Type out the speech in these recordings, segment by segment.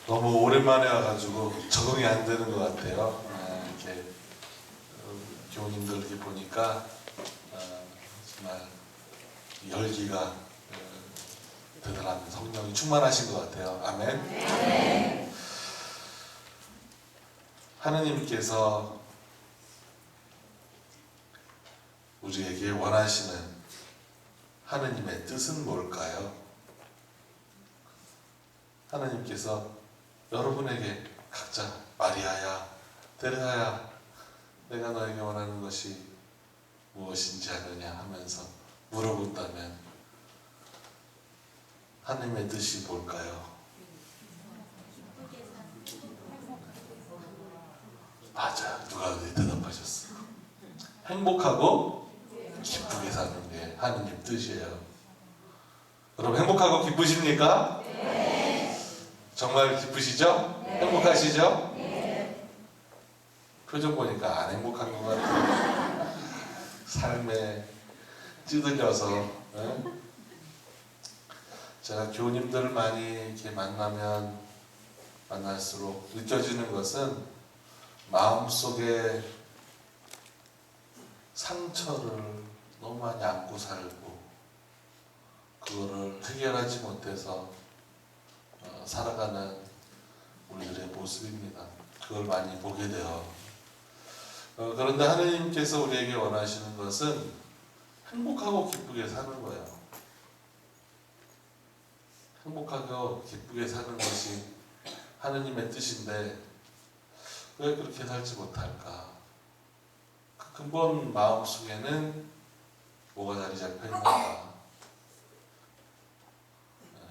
너무 오랜만에 와가지고 적응이 안 되는 것 같아요. 이렇게 교우님들 이렇게 보니까 정말 열기가 대단한 성령이 충만하신 것 같아요. 아멘. 하느님께서 우리에게 원하시는 하느님의 뜻은 뭘까요? 하나님께서 여러분에게 각자 마리아야, 데레아야, 내가 너에게 원하는 것이 무엇인지 아느냐 하면서 물어본다면 하나님의 뜻이 뭘까요? 맞아요. 누가 대답하셨어? 행복하고 기쁘게 사는 게 하느님 뜻이에요. 여러분 행복하고 기쁘십니까? 정말 기쁘시죠? 행복하시죠? 표정 보니까 안 행복한 것 같아요. 삶에 찌들려서. 제가 교우님들을 많이 이렇게 만날수록 느껴지는 것은 마음속에 상처를 너무 많이 안고 살고 그거를 해결하지 못해서 살아가는 우리들의 모습입니다. 그걸 많이 보게 돼요. 그런데 하나님께서 우리에게 원하시는 것은 행복하고 기쁘게 사는 거예요. 행복하고 기쁘게 사는 것이 하나님의 뜻인데 왜 그렇게 살지 못할까? 그 근본 마음속에는 뭐가 자리 잡혀 있는가?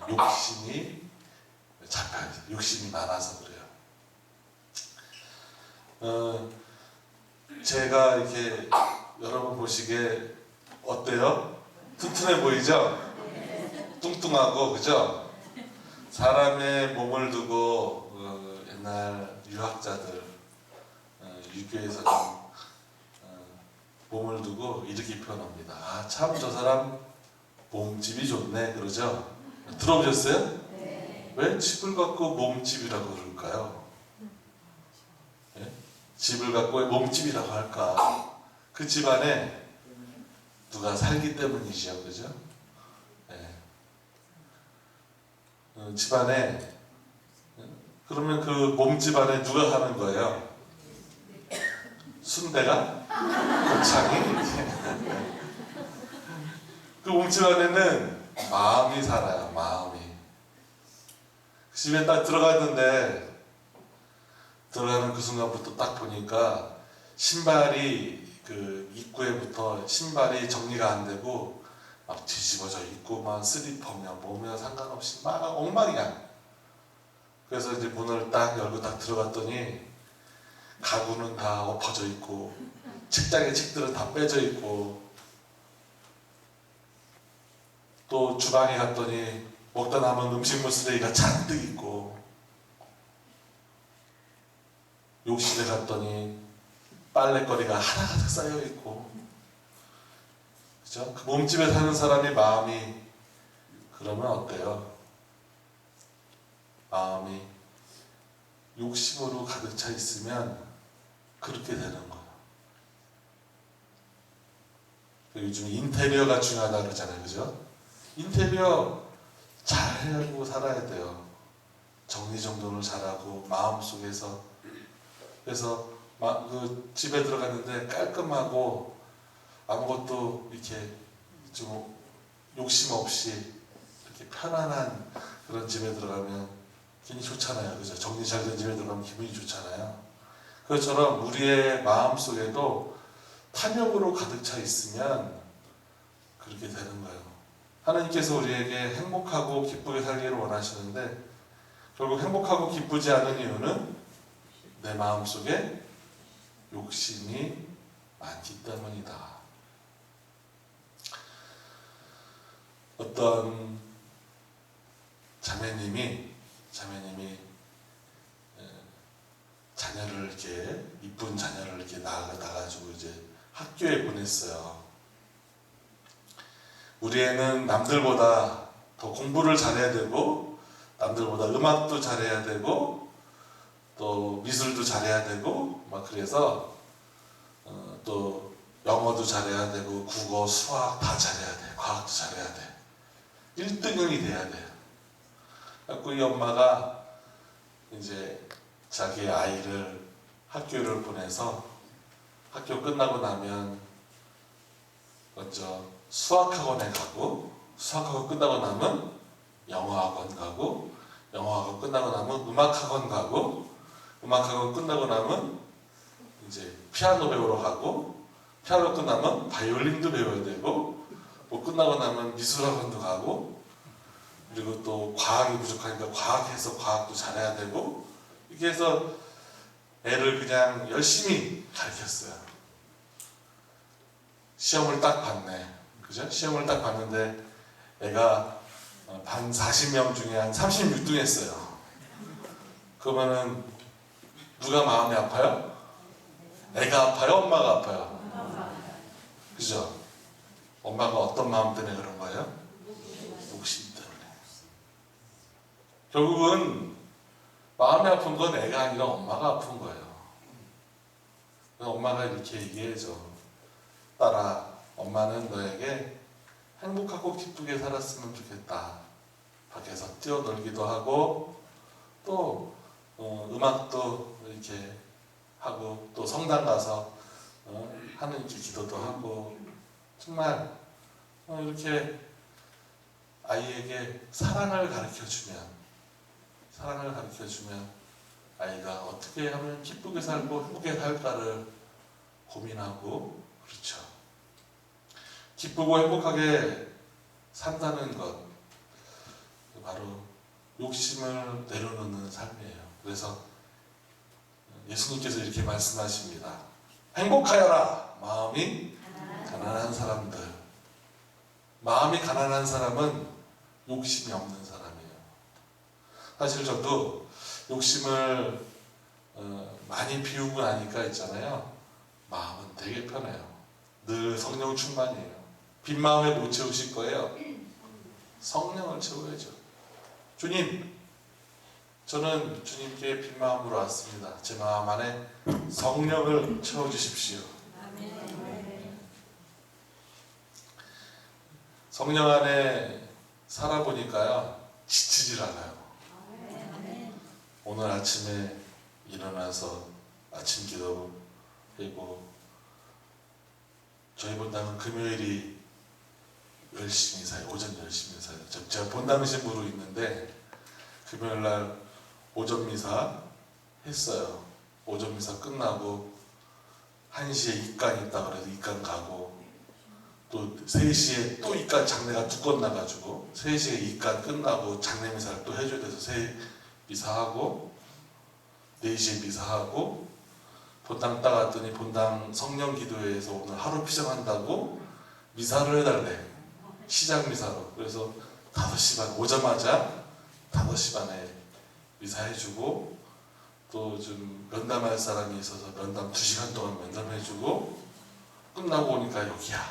욕심이 잡혀요. 욕심이 많아서 그래요. 제가 이렇게 여러분 보시기에 어때요? 튼튼해 보이죠? 뚱뚱하고 그죠? 사람의 몸을 두고 옛날 유학자들 유교에서 좀 몸을 두고 이렇게 표현합니다. 아, 참 저 사람 몸집이 좋네 그러죠? 들어보셨어요? 네. 왜 집을 갖고 몸집이라고 그럴까요? 네? 집을 갖고 왜 몸집이라고 할까? 그 집안에 누가 살기 때문이죠, 그죠? 네. 집안에 그러면 그 몸집 안에 누가 사는 거예요? 순대가? 곱창이? 그 몸집 안에는 마음이 살아요. 마음이. 그 집에 딱 들어갔는데 들어가는 그 순간부터 딱 보니까 신발이 그 입구에부터 신발이 정리가 안 되고 막 뒤집어져 있고 막 슬리퍼며 뭐며 상관없이 막 엉망이야. 그래서 이제 문을 딱 열고 딱 들어갔더니 가구는 다 엎어져 있고 책장에 책들은 다 빼져 있고 또 주방에 갔더니 먹다 남은 음식물 쓰레기가 잔뜩 있고 욕실에 갔더니 빨래거리가 하나가득 쌓여 있고 그죠? 그 몸집에 사는 사람이 마음이 그러면 어때요? 마음이 욕심으로 가득 차 있으면 그렇게 되는 거예요. 요즘 인테리어가 중요하다 그러잖아요, 그죠? 인테리어 잘하고 살아야 돼요. 정리정돈을 잘하고 마음속에서. 그래서 그 집에 들어갔는데 깔끔하고 아무것도 이렇게 좀 욕심 없이 이렇게 편안한 그런 집에 들어가면 기분이 좋잖아요, 그죠? 정리 잘 된 집에 들어가면 기분이 좋잖아요. 그것처럼 우리의 마음속에도 탐욕으로 가득 차 있으면 그렇게 되는 거예요. 하나님께서 우리에게 행복하고 기쁘게 살기를 원하시는데 결국 행복하고 기쁘지 않은 이유는 내 마음속에 욕심이 많기 때문이다. 어떤 자매님이 자녀를 이렇게 이쁜 자녀를 이렇게 나가지고 이제 학교에 보냈어요. 우리 우리 애는 남들보다 더 공부를 잘해야 되고 남들보다 음악도 잘해야 되고 또 미술도 잘해야 되고 막 그래서 또 영어도 잘해야 되고 국어, 수학 다 잘해야 돼. 과학도 잘해야 돼. 1등이 돼야 돼. 그래서 이 엄마가 이제 자기 아이를 학교를 보내서 학교 끝나고 나면 먼저 수학학원에 가고 수학학원 끝나고 나면 영어학원 가고 영어학원 끝나고 나면 음악학원 가고 음악학원 끝나고 나면 이제 피아노 배우러 가고 피아노 끝나면 바이올린도 배워야 되고 뭐 끝나고 나면 미술학원도 가고 그리고 또 과학이 부족하니까 과학해서 과학도 잘해야 되고 이렇게 해서 애를 그냥 열심히 가르쳤어요. 시험을 딱 봤네. 그죠? 시험을 딱 봤는데 애가 반 40명 중에 한 36등 했어요. 그러면은 누가 마음이 아파요? 애가 아파요? 엄마가 아파요? 그죠? 엄마가 어떤 마음 때문에 그런 거예요? 욕심 때문에. 결국은 마음이 아픈 건 애가 아니라 엄마가 아픈 거예요. 그래서 엄마가 이렇게 얘기해줘. 딸아, 엄마는 너에게 행복하고 기쁘게 살았으면 좋겠다. 밖에서 뛰어놀기도 하고 또 음악도 이렇게 하고 또 성당 가서 하느님께 기도도 하고 정말 이렇게 아이에게 사랑을 가르쳐주면 아이가 어떻게 하면 기쁘게 살고 행복하게 살까를 고민하고 그렇죠. 기쁘고 행복하게 산다는 것 바로 욕심을 내려놓는 삶이에요. 그래서 예수님께서 이렇게 말씀하십니다. 행복하여라 마음이 가난한 사람들. 마음이 가난한 사람은 욕심이 없는 사람이에요. 사실 저도 욕심을 많이 비우고 나니까 있잖아요. 마음은 되게 편해요. 늘 성령 충만이에요. 빈 마음에 못 채우실 거예요. 성령을 채워야죠. 주님, 저는 주님께 빈 마음으로 왔습니다. 제 마음 안에 성령을 채워주십시오. 성령 안에 살아보니까요, 지치질 않아요. 오늘 아침에 일어나서 아침 기도 그리고 저희 본당은 금요일이 열심히 사요. 오전 열심히 사요. 제가 본당 신부로 있는데 금요일날 오전 미사 했어요. 오전 미사 끝나고 1시에 입간 있다 그래서 입간 가고 또 3시에 또 입간 장례가 2건 나가지고 3시에 입간 끝나고 장례 미사를 또 해줘야 돼서 새 미사하고 4시에 미사하고 본당 따갔더니 본당 성령 기도회에서 오늘 하루 피정한다고 미사를 해달래. 시작 미사로. 그래서 5시 반 오자마자 5시 반에 미사해주고 또 좀 면담할 사람이 있어서 면담 2시간 동안 면담해주고 끝나고 오니까 여기야.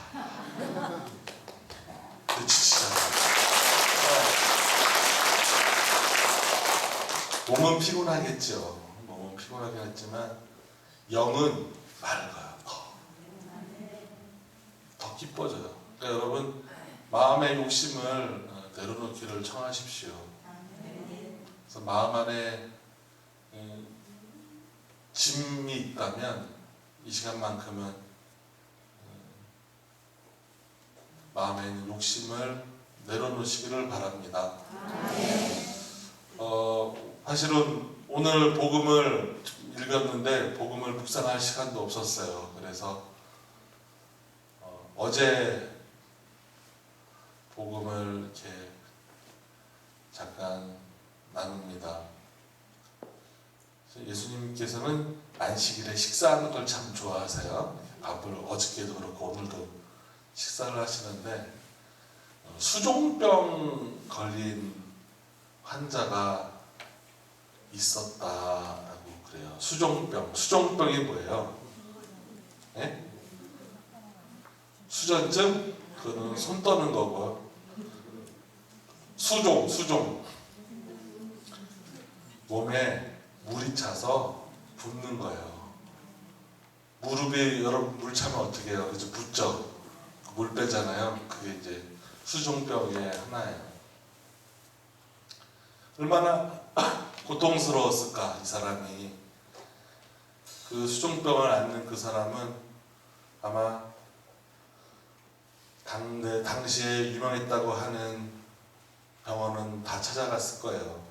근데 지치잖아. 몸은 피곤하겠죠. 몸은 피곤하긴 했지만 영은 맑아요. 더 기뻐져요. 그러니까 여러분 마음의 욕심을 내려놓기를 청하십시오. 그래서 마음 안에 짐이 있다면 이 시간만큼은 마음에 있는 욕심을 내려놓으시기를 바랍니다. 사실은 오늘 복음을 읽었는데 복음을 묵상할 시간도 없었어요. 그래서 어제 복음을 이렇게 잠깐 나눕니다. 예수님께서는 안식일에 식사하는 걸 참 좋아하세요. 밥을 어저께도 그렇고 오늘도 식사를 하시는데 수종병 걸린 환자가 있었다라고 그래요. 수종병이 뭐예요? 네? 수전증? 그거는 손 떠는 거고. 수종. 몸에 물이 차서 붓는 거예요. 무릎에 여러분 물 차면 어떻게 해요? 그죠? 붓죠? 물 빼잖아요. 그게 이제 수종병의 하나예요. 얼마나 고통스러웠을까, 이 사람이. 그 수종병을 앓는 그 사람은 아마 당시에 유명했다고 하는 병원은 다 찾아갔을 거예요.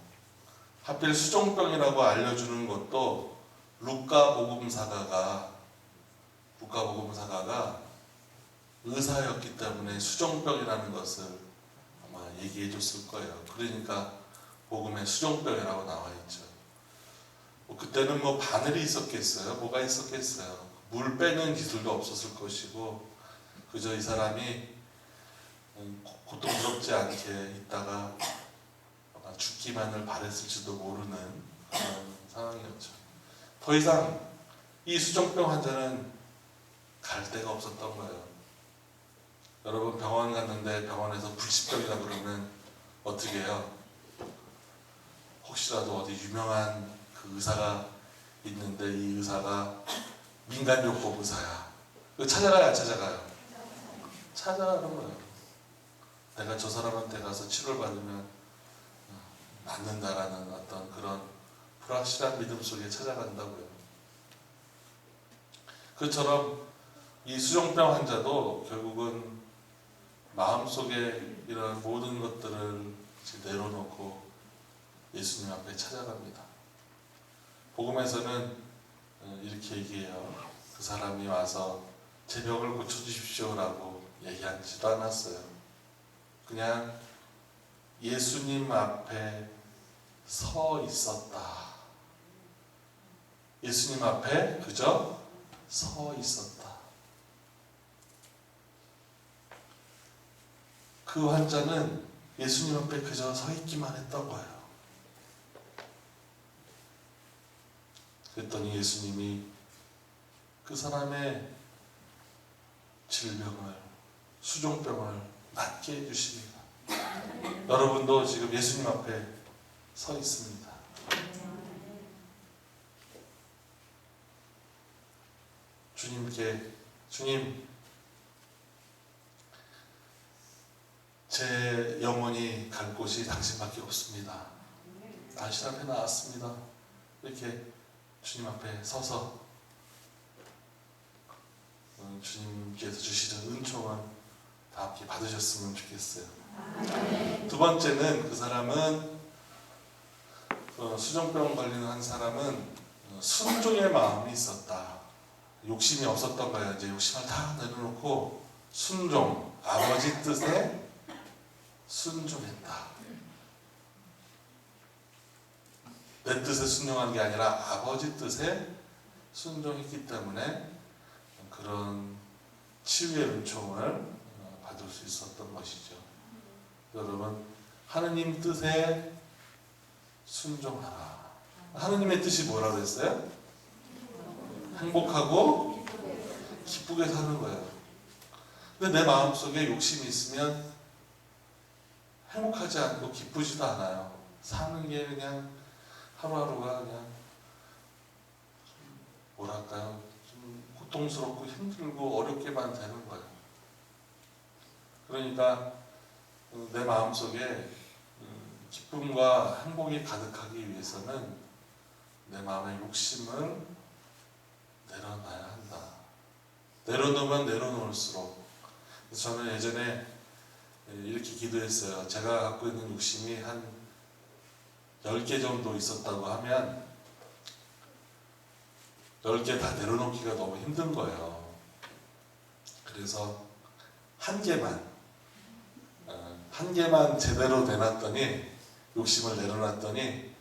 하필 수종병이라고 알려주는 것도 루카 복음사가가 의사였기 때문에 수종병이라는 것을 아마 얘기해 줬을 거예요. 그러니까 복음에 수종병이라고 나와 있죠. 그때는 뭐 바늘이 있었겠어요? 뭐가 있었겠어요? 물 빼는 기술도 없었을 것이고, 그저 이 사람이 고통스럽지 않게 있다가 아마 죽기만을 바랬을지도 모르는 그런 상황이었죠. 더 이상 이 수종병 환자는 갈 데가 없었던 거예요. 여러분 병원 갔는데 병원에서 불치병이라 그러면 어떻게 해요? 혹시라도 어디 유명한 그 의사가 있는데 이 의사가 민간요법 의사야. 이거 찾아가요, 안 찾아가요? 찾아가는 거예요. 내가 저 사람한테 가서 치료를 받으면 낫는다라는 어떤 그런 불확실한 믿음 속에 찾아간다고요. 그처럼 이 수종병 환자도 결국은 마음속에 이런 모든 것들을 내려놓고 예수님 앞에 찾아갑니다. 복음에서는 이렇게 얘기해요. 그 사람이 와서 제 병을 고쳐주십시오라고 얘기하지도 않았어요. 그냥 예수님 앞에 서 있었다. 예수님 앞에 그저 서 있었다. 그 환자는 예수님 앞에 그저 서 있기만 했던 거예요. 그랬더니 예수님이 그 사람의 질병을, 수종병을 낫게 해주십니다. 여러분도 지금 예수님 앞에 서 있습니다. 주님, 제 영혼이 갈 곳이 당신밖에 없습니다. 당신 앞에 나왔습니다. 이렇게 주님 앞에 서서 주님께서 주시는 은총을 다 함께 받으셨으면 좋겠어요. 두 번째는 그 사람은 수종병 걸리는 한 사람은 순종의 마음이 있었다. 욕심이 없었던 거예요. 이제 욕심을 다 내려놓고 순종, 아버지 뜻에 순종했다. 내 뜻에 순종한 게 아니라 아버지 뜻에 순종했기 때문에 그런 치유의 은총을 받을 수 있었던 것이죠. 여러분, 하느님 뜻에 순종하라. 하느님의 뜻이 뭐라고 했어요? 행복하고 기쁘게 사는 거예요. 근데 내 마음속에 욕심이 있으면 행복하지 않고 기쁘지도 않아요. 사는 게 그냥 하루하루가 그냥 뭐랄까요? 좀 고통스럽고 힘들고 어렵게만 되는 거예요. 그러니까 내 마음속에 기쁨과 행복이 가득하기 위해서는 내 마음의 욕심을 내려놔야 한다. 내려놓으면 내려놓을수록. 저는 예전에 이렇게 기도했어요. 제가 갖고 있는 욕심이 한 10개 정도 있었다고 하면 10개 다 내려놓기가 너무 힘든 거예요. 그래서 한 개만 제대로 내놨더니, 욕심을 내려놨더니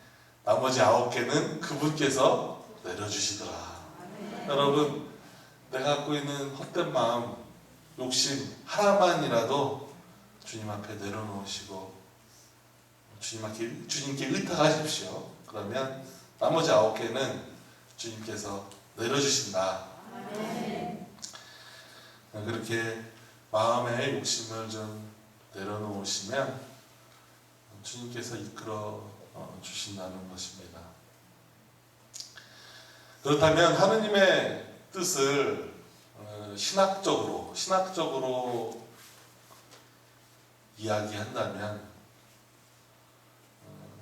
나머지 9개는 그분께서 내려주시더라. 여러분, 내가 갖고 있는 헛된 마음, 욕심 하나만이라도 주님 앞에 내려놓으시고 주님께 의탁하십시오. 그러면 나머지 9개는 주님께서 내려주신다. 그렇게 마음의 욕심을 좀 내려놓으시면 주님께서 이끌어 주신다는 것입니다. 그렇다면 하느님의 뜻을 신학적으로 이야기한다면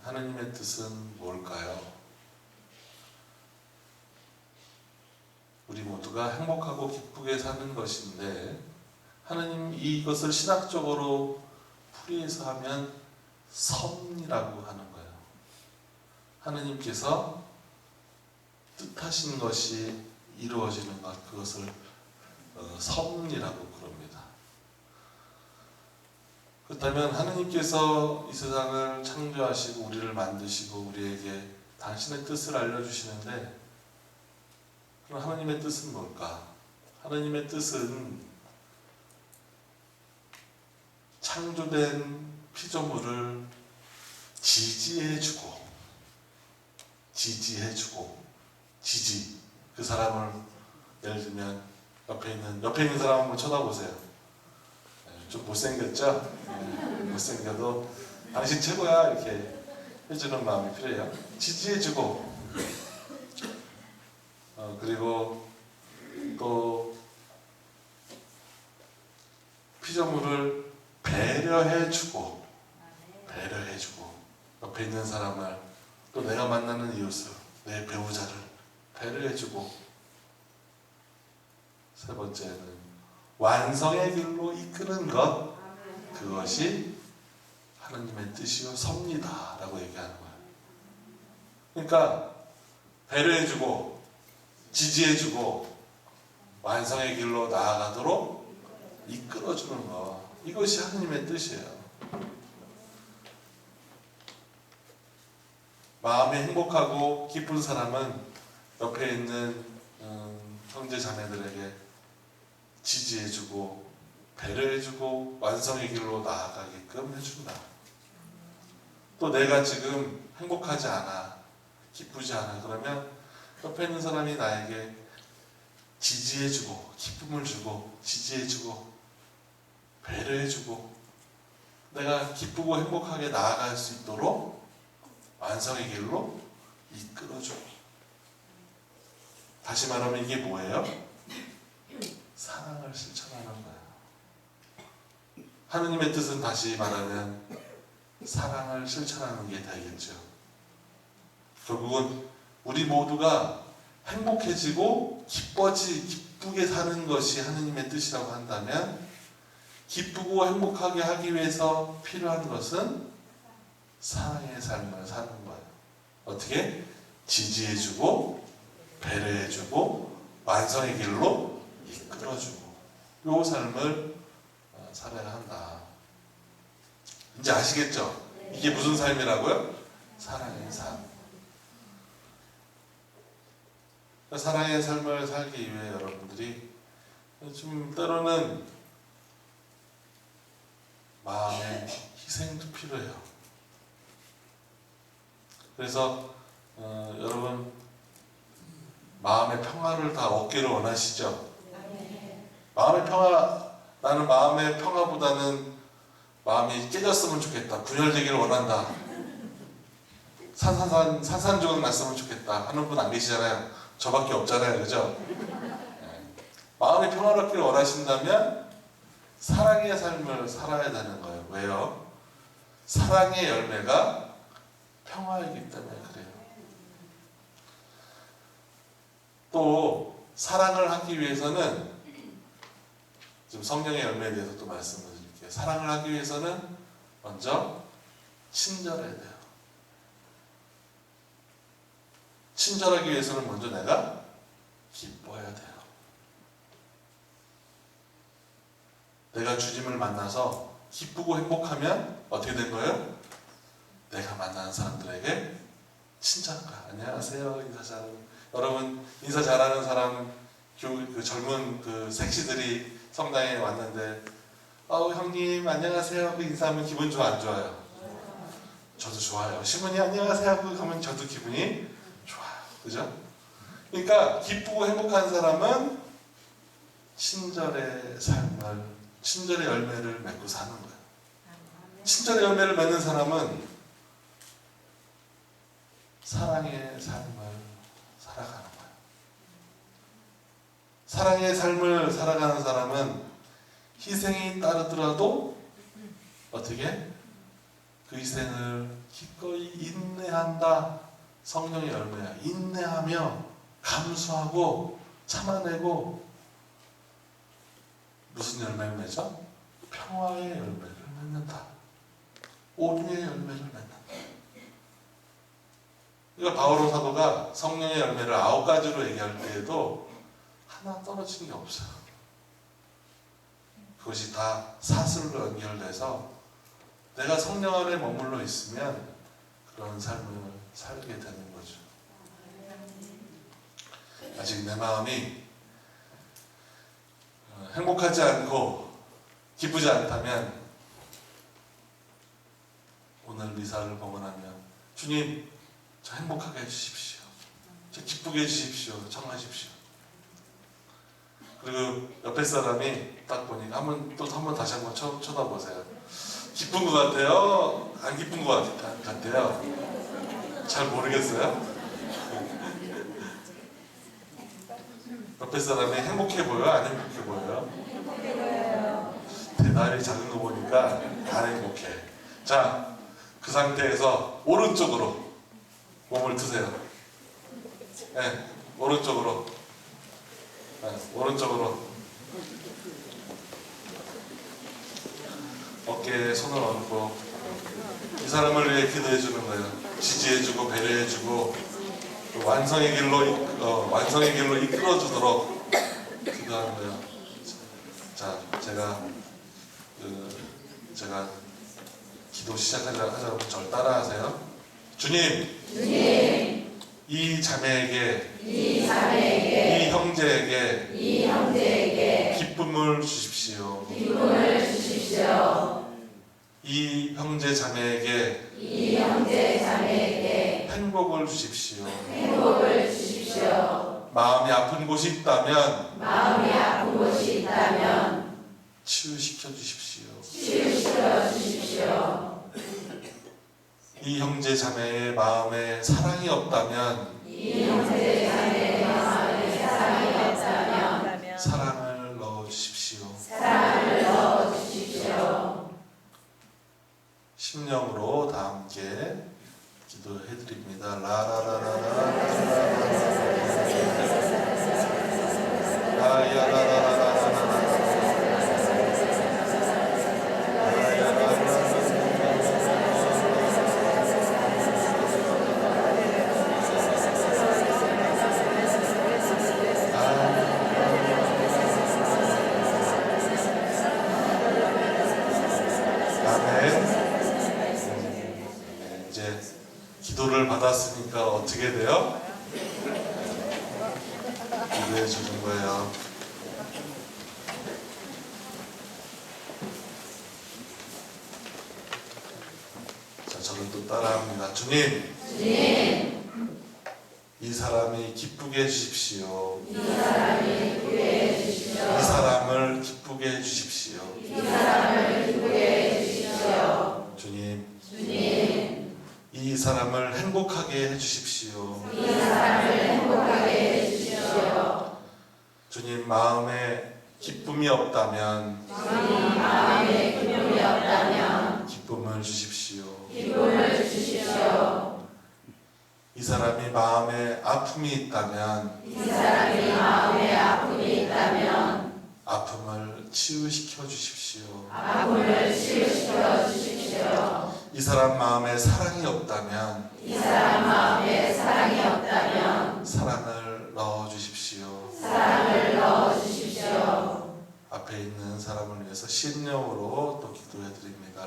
하느님의 뜻은 뭘까요? 우리 모두가 행복하고 기쁘게 사는 것인데 하느님 이것을 신학적으로 풀이해서 하면 섭리라고 하는 거예요. 하느님께서 뜻하신 것이 이루어지는 것, 그것을 섭리라고 부릅니다. 그렇다면 하느님께서 이 세상을 창조하시고 우리를 만드시고 우리에게 당신의 뜻을 알려주시는데 그럼 하느님의 뜻은 뭘까? 하느님의 뜻은 창조된 피조물을 지지해주고 그 사람을 예를 들면 옆에 있는 사람 한번 쳐다보세요. 좀 못생겼죠? 못생겨도 당신 최고야 이렇게 해주는 마음이 필요해요. 지지해주고 그리고 또 피조물을 배려해주고 옆에 있는 사람을 또 내가 만나는 이웃을 내 배우자를 배려해주고 세 번째는 완성의 길로 이끄는 것 그것이 하느님의 뜻이요 섭니다 라고 얘기하는 거예요. 그러니까 배려해주고 지지해주고 완성의 길로 나아가도록 이끌어주는 것 이것이 하느님의 뜻이에요. 마음이 행복하고 기쁜 사람은 옆에 있는 형제 자매들에게 지지해주고 배려해주고 완성의 길로 나아가게끔 해준다. 또 내가 지금 행복하지 않아 기쁘지 않아 그러면 옆에 있는 사람이 나에게 지지해주고 기쁨을 주고 지지해주고 배려해주고 내가 기쁘고 행복하게 나아갈 수 있도록 완성의 길로 이끌어줘. 다시 말하면 이게 뭐예요? 사랑을 실천하는 거예요. 하느님의 뜻은 다시 말하면 사랑을 실천하는 게 되겠죠. 결국은 우리 모두가 행복해지고 기쁘게 사는 것이 하느님의 뜻이라고 한다면 기쁘고 행복하게 하기 위해서 필요한 것은 사랑의 삶을 사는 거예요. 어떻게? 지지해주고 배려해주고 완성의 길로 이끌어주고 이 삶을 살아야 한다. 이제 아시겠죠? 이게 무슨 삶이라고요? 사랑의 삶. 사랑의 삶을 살기 위해 여러분들이 좀 때로는 마음의 희생도 필요해요. 그래서 여러분 마음의 평화를 다 얻기를 원하시죠? 마음의 평화, 나는 마음의 평화보다는 마음이 깨졌으면 좋겠다, 분열되기를 원한다, 산산조각 났으면 좋겠다 하는 분 안 계시잖아요. 저밖에 없잖아요, 그죠? 마음이 평화롭기를 원하신다면 사랑의 삶을 살아야 되는 거예요. 왜요? 사랑의 열매가 평화이기 때문에 그래요. 또 사랑을 하기 위해서는 지금 성령의 열매에 대해서 또 말씀을 드릴게요. 사랑을 하기 위해서는 먼저 친절해야 돼요. 친절하기 위해서는 먼저 내가 기뻐해야 돼요. 내가 주님을 만나서 기쁘고 행복하면 어떻게 된 거예요? 내가 만나는 사람들에게 친절한가? 안녕하세요. 인사 잘하는 여러분, 인사 잘하는 사람 그 젊은 그 색시들이 성당에 왔는데 형님 안녕하세요 그 인사하면 기분 좋아 안 좋아요? 저도 좋아요. 신부님 안녕하세요 그 하면 저도 기분이 좋아요. 그죠? 그러니까 기쁘고 행복한 사람은 친절의 삶을 친절의 열매를 맺고 사는 거예요. 친절의 열매를 맺는 사람은 사랑의 삶을 살아가는 거예요. 사랑의 삶을 살아가는 사람은 희생이 따르더라도 어떻게? 그 희생을 기꺼이 인내한다. 성령의 열매야. 인내하며 감수하고 참아내고 무슨 열매를 맺어? 평화의 열매를 맺는다. 온유의 열매를 맺는다. 그러니까 바오로 사도가 성령의 열매를 9가지로 얘기할 때에도 하나 떨어진 게 없어요. 그것이 다 사슬로 연결돼서 내가 성령 안에 머물러 있으면 그런 삶을 살게 되는 거죠. 아직 내 마음이 행복하지 않고 기쁘지 않다면 오늘 미사를 보고 나면 주님 저 행복하게 해주십시오. 저 기쁘게 해주십시오. 청하십시오. 그리고 옆에 사람이 딱 보니까 한번 다시 한번 쳐다보세요. 기쁜 것 같아요? 안 기쁜 것 같아요? 잘 모르겠어요? 옆에 사람이 행복해 보여요? 안 행복해 보여요? 행복해 보여요. 대답이 작은 거 보니까 안 행복해. 자, 그 상태에서 오른쪽으로 몸을 트세요. 네, 오른쪽으로. 네, 오른쪽으로. 어깨에 손을 얹고 이 사람을 위해 기도해 주는 거예요. 지지해 주고 배려해 주고 완성의 길로 이끌어 주도록 기도하는 거예요. 자, 제가 기도 하자고 저를 따라하세요. 주님, 이 자매에게, 이 형제에게 기쁨을 주십시오. 이 형제 자매에게 행복을 주십시오. 마음이 아픈 곳이 있다면 치유시켜 주십시오. 이 형제 자매의 마음에 사랑이 없다면 사랑을 넣어 주십시오. 심령으로 다 함께 기도해 드립니다. 이제 기도를 받았으니까 어떻게 돼요? 기도해 주는 거예요. 자, 저는 또 따라합니다. 주님, 이 사람이 기쁘게 해주십시오. 이 사람을 기쁘게 해주십시오. 주님, 이 사람을 행복하게 해주십시오. 주님, 마음에 기쁨이 없다면 기쁨을 주십시오. 이 사람이 마음에 아픔이 있다면 아픔을 치유시켜 주십시오. 이 사람 마음에 사랑이 없다면 사랑을 넣어 주십시오. 앞에 있는 사람을 위해서 심령으로 또 기도해 드립니다.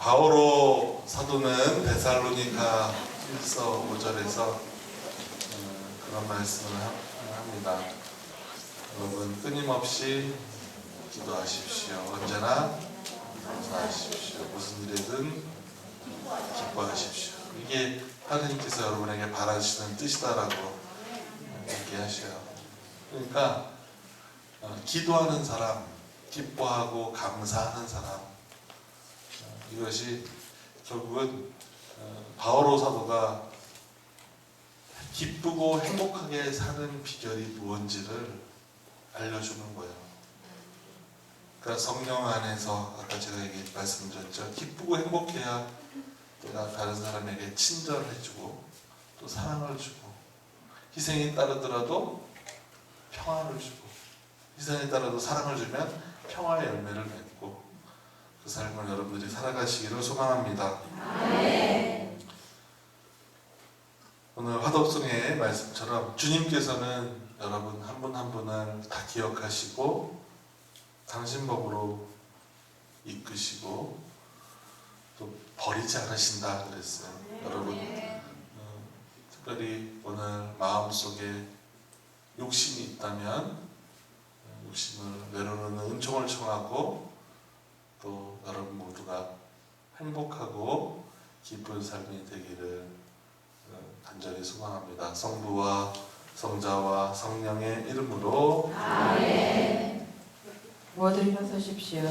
바오로 사도는 데살로니가 1서 5절에서 그런 말씀을 합니다. 여러분 끊임없이 기도하십시오. 언제나 감사하십시오. 무슨 일이든 기뻐하십시오. 이게 하나님께서 여러분에게 바라시는 뜻이다라고 얘기하셔요. 그러니까 기도하는 사람, 기뻐하고 감사하는 사람, 이것이 결국은 바오로 사도가 기쁘고 행복하게 사는 비결이 무엇인지를 알려주는 거예요. 그러니까 성령 안에서 아까 제가 말씀드렸죠. 기쁘고 행복해야 내가 다른 사람에게 친절해주고 또 사랑을 주고 희생이 따르더라도 평화를 주고 희생이 따라도 사랑을 주면 평화의 열매를 맺고 그 삶을 여러분들이 살아가시기를 소망합니다. 아멘. 오늘 화독성의 말씀처럼 주님께서는 여러분 한 분 한 분을 다 기억하시고 당신 법으로 이끄시고 또 버리지 않으신다 그랬어요. 여러분 특별히 오늘 마음속에 욕심이 있다면 욕심을 내려놓는 은총을 청하고 또 여러분 모두가 행복하고 기쁜 삶이 되기를 간절히 소망합니다. 성부와 성자와 성령의 이름으로 아멘. 모두 일어서십시오.